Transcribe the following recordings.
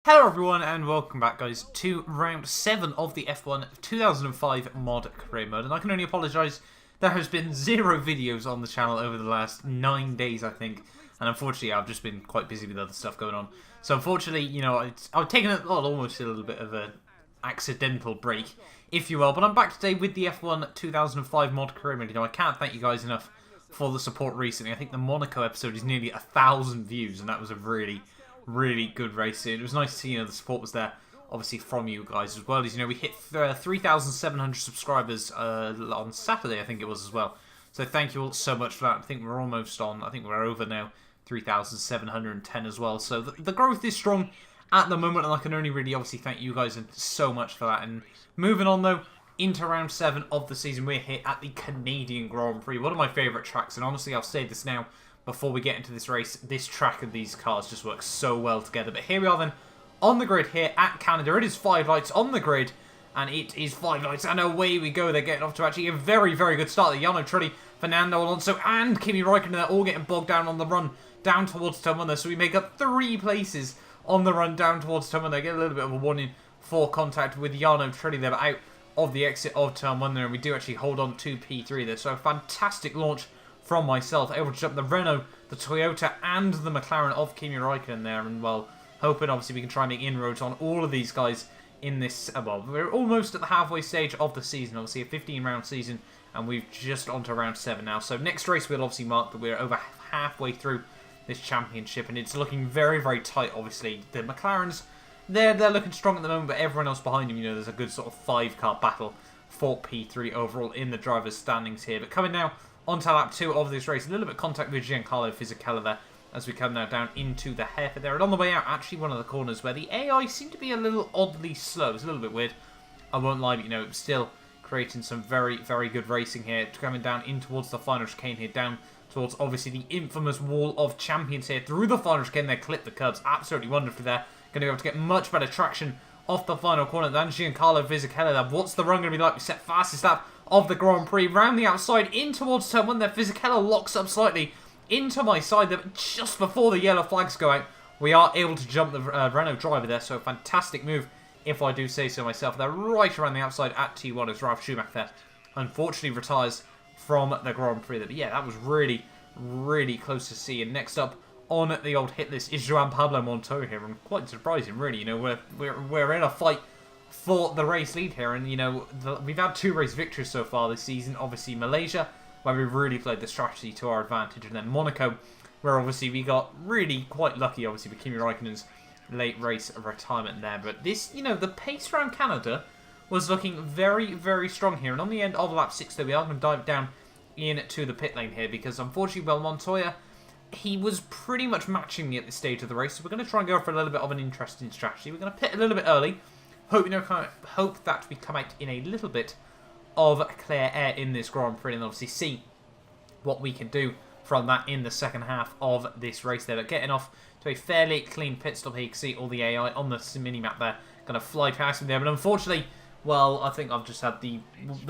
Hello everyone and welcome back guys to round 7 of the F1 2005 mod career mode, and I can only apologise, there has been 0 videos on the channel over the last 9 days I think, and unfortunately I've just been quite busy with other stuff going on. So unfortunately, you know, I've taken almost a little bit of an accidental break, if you will, but I'm back today with the F1 2005 mod career mode. You know, I can't thank you guys enough for the support recently. I think the Monaco episode is nearly 1,000 views, and that was a really good race. It was nice to see, you know, the support was there, obviously, from you guys, as well as, you know, we hit 3,700 subscribers on Saturday, I think it was, as well. So thank you all so much for that. I think we're almost on, I think we're over now, 3,710 as well. So the growth is strong at the moment, and I can only really, obviously, thank you guys so much for that. And moving on, though, into round 7 of the season, we're here at the Canadian Grand Prix, one of my favourite tracks, and honestly, I'll say this now, before we get into this race, this track and these cars just work so well together. But here we are then, on the grid here at Canada. It is 5 lights on the grid, and it is 5 lights, and away we go. They're getting off to actually a very good start. The Jarno Trulli, Fernando Alonso, and Kimi Räikkönen, they're all getting bogged down on the run down towards turn 1 there. So we make up 3 places on the run down towards turn 1 there. Get a little bit of a warning for contact with Jarno Trulli there, but out of the exit of turn 1 there, and we do actually hold on to P3 there. So a fantastic launch from myself, able to jump the Renault, the Toyota, and the McLaren of Kimi Räikkönen there, and well, hoping obviously we can try and make inroads on all of these guys in this, well, we're almost at the halfway stage of the season, obviously a 15-round season, and we've just on to round 7 now. So next race we'll obviously mark that we're over halfway through this championship, and it's looking very tight, obviously. The McLarens, they're looking strong at the moment, but everyone else behind them, you know, there's a good sort of 5-car battle for P3 overall in the drivers' standings here. But coming now onto lap 2 of this race, a little bit of contact with Giancarlo Fisichella there as we come now down into the hairpin there. And on the way out, actually one of the corners where the AI seemed to be a little oddly slow. It's a little bit weird, I won't lie, but you know, it's still creating some very good racing here. Coming down in towards the final chicane here, down towards obviously the infamous wall of champions here. Through the final chicane, they clip the curbs absolutely wonderfully there. Going to be able to get much better traction off the final corner than Giancarlo Fisichella there. What's the run going to be like? We set fastest lap of the Grand Prix, round the outside in towards turn 1 there. Fisichella locks up slightly into my side there, but just before the yellow flags go out, we are able to jump the Renault driver there. So a fantastic move, if I do say so myself. They're right around the outside at T1 as Ralf Schumacher there unfortunately retires from the Grand Prix there. But yeah, that was really close to see. And next up on the old hit list is Joan Pablo Montoya here, and quite surprising really. You know, we're in a fight for the race lead here, and you know, we've had 2 race victories so far this season. Obviously Malaysia, where we really played the strategy to our advantage, and then Monaco, where obviously we got really quite lucky, obviously, with Kimi Räikkönen's late race retirement there. But this, you know, the pace around Canada was looking very strong here, and on the end of lap 6 though, we are going to dive down into the pit lane here, because unfortunately, well, Montoya, he was pretty much matching me at this stage of the race, so we're going to try and go for a little bit of an interesting strategy. We're going to pit a little bit early. Hope that we come out in a little bit of clear air in this Grand Prix, and obviously see what we can do from that in the second half of this race there. But getting off to a fairly clean pit stop here, you can see all the AI on the mini-map there, going to fly past me there. But unfortunately, well, I think I've just had the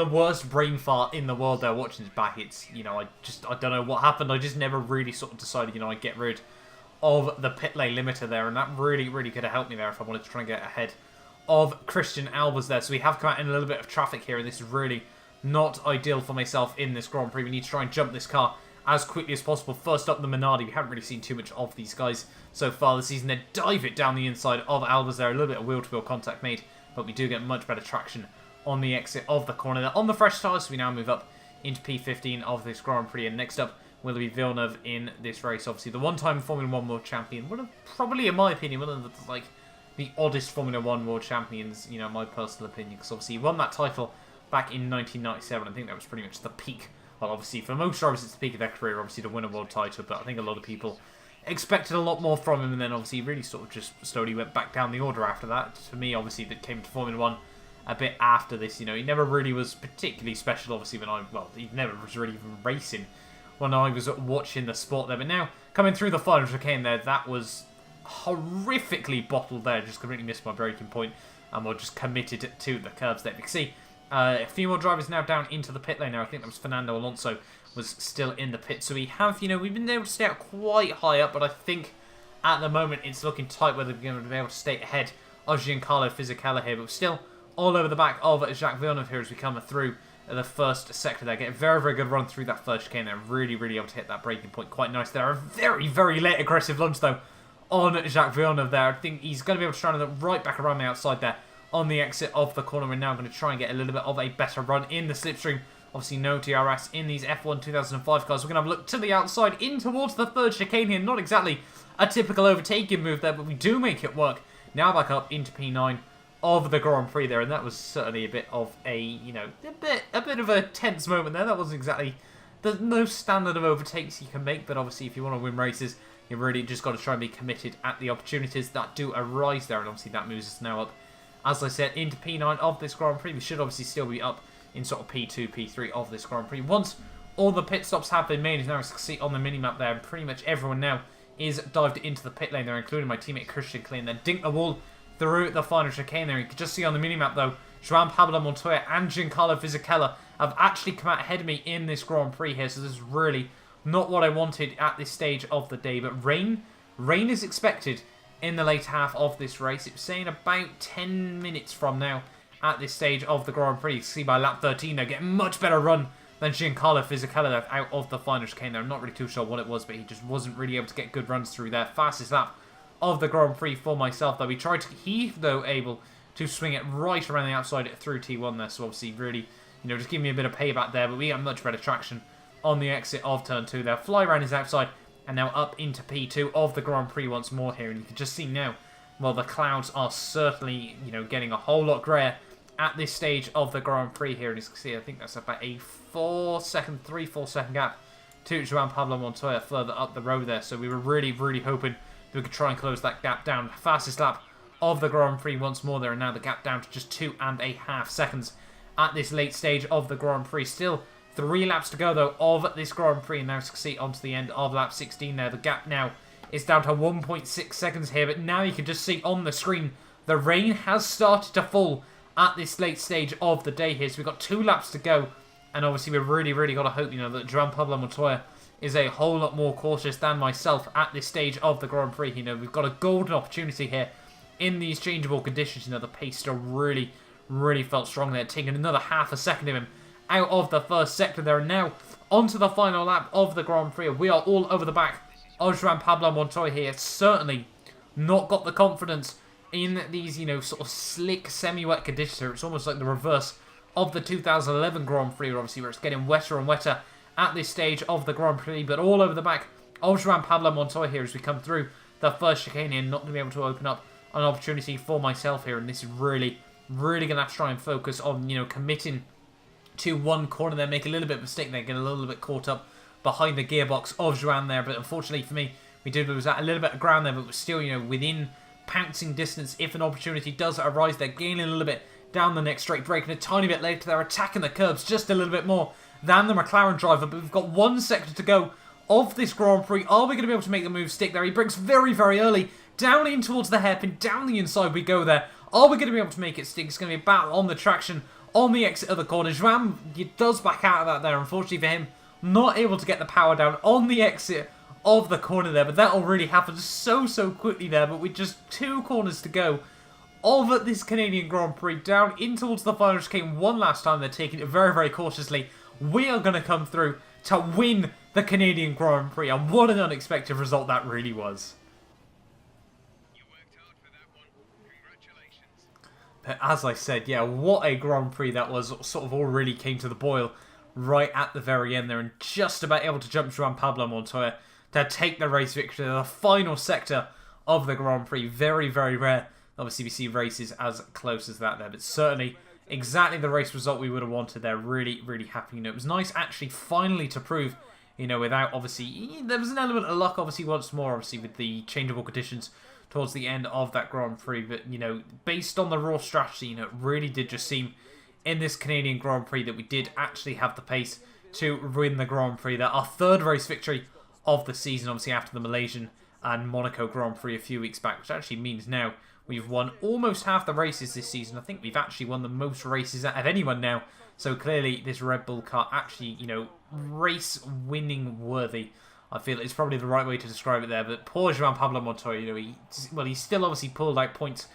worst brain fart in the world there watching this back. It's, you know, I don't know what happened. I just never really sort of decided, you know, I'd get rid of the pit lane limiter there, and that really could have helped me there if I wanted to try and get ahead of Christian Albers there. So we have come out in a little bit of traffic here, and this is really not ideal for myself in this Grand Prix. We need to try and jump this car as quickly as possible. First up, the Minardi. We haven't really seen too much of these guys so far this season. They dive it down the inside of Albers there. A little bit of wheel-to-wheel contact made, but we do get much better traction on the exit of the corner there. On the fresh tyres, so we now move up into P15 of this Grand Prix. And next up will be Villeneuve in this race. Obviously, the one-time Formula 1 World Champion. One of, probably, in my opinion, one of the, like, the oddest Formula 1 World Champions, you know, my personal opinion, because obviously he won that title back in 1997. I think that was pretty much the peak. Well, obviously, for most drivers, it's the peak of their career, obviously, to win a world title, but I think a lot of people expected a lot more from him, and then obviously he really sort of just slowly went back down the order after that. For me, obviously, that came to Formula 1 a bit after this. You know, he never really was particularly special, obviously, he never was really even racing when I was watching the sport there. But now, coming through the final chicane there, that was horrifically bottled there. Just completely missed my braking point, and we're just committed to the curbs there. You can see a few more drivers now down into the pit lane now. I think that was Fernando Alonso was still in the pit. So we have, you know, we've been able to stay out quite high up, but I think at the moment it's looking tight whether we're going to be able to stay ahead of Giancarlo Fisichella here, but still all over the back of Jacques Villeneuve here as we come through the first sector there. Get a very, very good run through that first chicane there. Really, really able to hit that braking point quite nice there. A very, very late aggressive launch though on Jacques Villeneuve there. I think he's going to be able to try to look right back around the outside there on the exit of the corner. We're now going to try and get a little bit of a better run in the slipstream. Obviously no DRS in these F1 2005 cars. We're going to have a look to the outside in towards the third chicane here. Not exactly a typical overtaking move there, but we do make it work. Now back up into P9 of the Grand Prix there, and that was certainly a bit of a, you know, a bit of a tense moment there. That wasn't exactly the most standard of overtakes you can make, but obviously if you want to win races, you really just got to try and be committed at the opportunities that do arise there, and obviously that moves us now up, as I said, into P9 of this Grand Prix. We should obviously still be up in sort of P2, P3 of this Grand Prix. Once all the pit stops have been made, as now I can see on the minimap there, and pretty much everyone now is dived into the pit lane there, including my teammate Christian Klein. Then dink the wall through the final chicane there. You can just see on the minimap though, Joan Pablo Montoya and Giancarlo Fisichella have actually come out ahead of me in this Grand Prix here, so this is really not what I wanted at this stage of the day. But rain is expected in the later half of this race. It's saying about 10 minutes from now at this stage of the Grand Prix. You can see by lap 13 they're getting much better run than Giancarlo Fisichella out of the final chicane there. I'm not really too sure what it was, but he just wasn't really able to get good runs through there. Fastest lap of the Grand Prix for myself though. We tried to, he though able to swing it right around the outside through T1 there, so obviously really, you know, just give me a bit of payback there, but we got much better traction on the exit of turn 2 there. Fly around his outside and now up into P2 of the Grand Prix once more here, and you can just see now, well, the clouds are certainly, you know, getting a whole lot grayer at this stage of the Grand Prix here, and as you can see, I think that's about a 3-4 second gap to Joan Pablo Montoya further up the road there, so we were really, really hoping that we could try and close that gap down. Fastest lap of the Grand Prix once more there, and now the gap down to just 2.5 seconds at this late stage of the Grand Prix. Still 3 laps to go though of this Grand Prix, and now you can see onto the end of lap 16 there. The gap now is down to 1.6 seconds here, but now you can just see on the screen the rain has started to fall at this late stage of the day here. So we've got 2 laps to go, and obviously we've really, really got to hope, you know, that Joan Pablo Montoya is a whole lot more cautious than myself at this stage of the Grand Prix. You know, we've got a golden opportunity here in these changeable conditions. You know, the pace still really, really felt strong there, taking another half a second of him out of the first sector there. And now onto the final lap of the Grand Prix. We are all over the back of Joan Pablo Montoya here. Certainly not got the confidence in these, you know, sort of slick, semi-wet conditions here. It's almost like the reverse of the 2011 Grand Prix, obviously, where it's getting wetter and wetter at this stage of the Grand Prix. But all over the back of Joan Pablo Montoya here as we come through the first chicane here. Not going to be able to open up an opportunity for myself here, and this is really, really going to have to try and focus on, you know, committing to one corner there, make a little bit of a mistake there, get a little bit caught up behind the gearbox of Joan there. But unfortunately for me, we did lose that a little bit of ground there, but we're still, you know, within pouncing distance if an opportunity does arise. They're gaining a little bit down the next straight, braking a tiny bit later. They're attacking the curbs just a little bit more than the McLaren driver, but we've got 1 sector to go of this Grand Prix. Are we going to be able to make the move stick there? He brakes very, very early, down in towards the hairpin, down the inside we go there. Are we going to be able to make it stick? It's going to be a battle on the traction on the exit of the corner. Joan does back out of that there, unfortunately for him, not able to get the power down on the exit of the corner there, but that'll really happen so quickly there. But with just 2 corners to go of this Canadian Grand Prix, down in towards the final chicane one last time. They're taking it very, very cautiously. We are going to come through to win the Canadian Grand Prix, and what an unexpected result that really was. You worked hard for that one. Congratulations. But as I said, yeah, what a Grand Prix that was. Sort of all really came to the boil right at the very end there, and just about able to jump Joan Pablo Montoya to take the race victory in the final sector of the Grand Prix. Very, very rare. Obviously, we see races as close as that there, but certainly exactly the race result we would have wanted there. Really, really happy. You know, it was nice actually finally to prove, you know, without obviously, there was an element of luck obviously once more, obviously with the changeable conditions towards the end of that Grand Prix, but, you know, based on the raw strategy, you know, it really did just seem in this Canadian Grand Prix that we did actually have the pace to win the Grand Prix. That our 3rd race victory of the season, obviously after the Malaysian and Monaco Grand Prix a few weeks back, which actually means now we've won almost half the races this season. I think we've actually won the most races out of anyone now. So clearly this Red Bull car actually, you know, race winning worthy, I feel it's probably the right way to describe it there. But poor João Pablo Montoya, you know, he still obviously pulled out points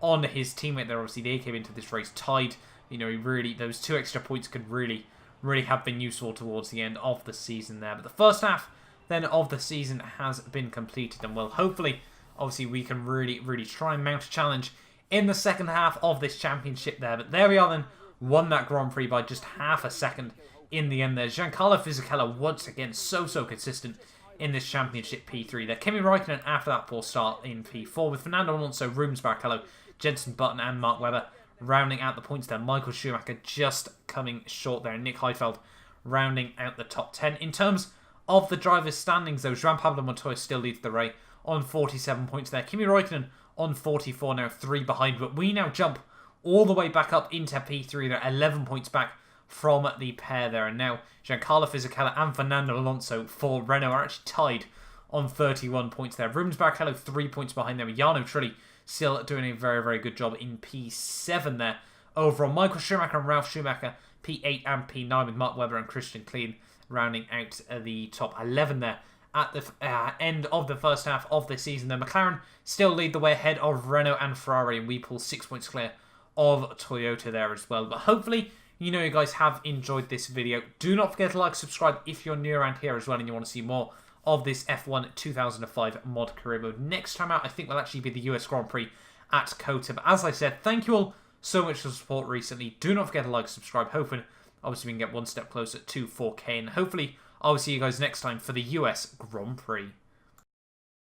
on his teammate there. Obviously, they came into this race tied. You know, those 2 extra points could really have been useful towards the end of the season there. But the first half then of the season has been completed, and well, hopefully, obviously, we can really try and mount a challenge in the second half of this championship there. But there we are then, won that Grand Prix by just half a second in the end there. Giancarlo Fisichella once again so consistent in this championship P3 there. Kimi Räikkönen after that poor start in P4 with Fernando Alonso, Rubens Barrichello, Jenson Button and Mark Webber rounding out the points there. Michael Schumacher just coming short there. And Nick Heidfeld rounding out the top 10. In terms of the drivers' standings though, João Pablo Montoya still leads the race on 47 points there. Kimi Räikkönen on 44 now, 3 behind. But we now jump all the way back up into P3 there, 11 points back from the pair there. And now Giancarlo Fisichella and Fernando Alonso for Renault are actually tied on 31 points there. Rubens Barrichello 3 points behind them. Jarno Trulli still doing a very good job in P7 there. Overall, Michael Schumacher and Ralf Schumacher P8 and P9 with Mark Webber and Christian Klein rounding out the top 11 there. At the end of the first half of the season, the McLaren still lead the way ahead of Renault and Ferrari, and we pull 6 points clear of Toyota there as well. But hopefully, you know, you guys have enjoyed this video. Do not forget to like, subscribe if you're new around here as well and you want to see more of this F1 2005 mod career mode. Next time out, I think will actually be the US Grand Prix at COTA. But as I said, thank you all so much for the support recently. Do not forget to like, subscribe. Hoping, obviously, we can get one step closer to 4K. And hopefully, I'll see you guys next time for the US Grand Prix.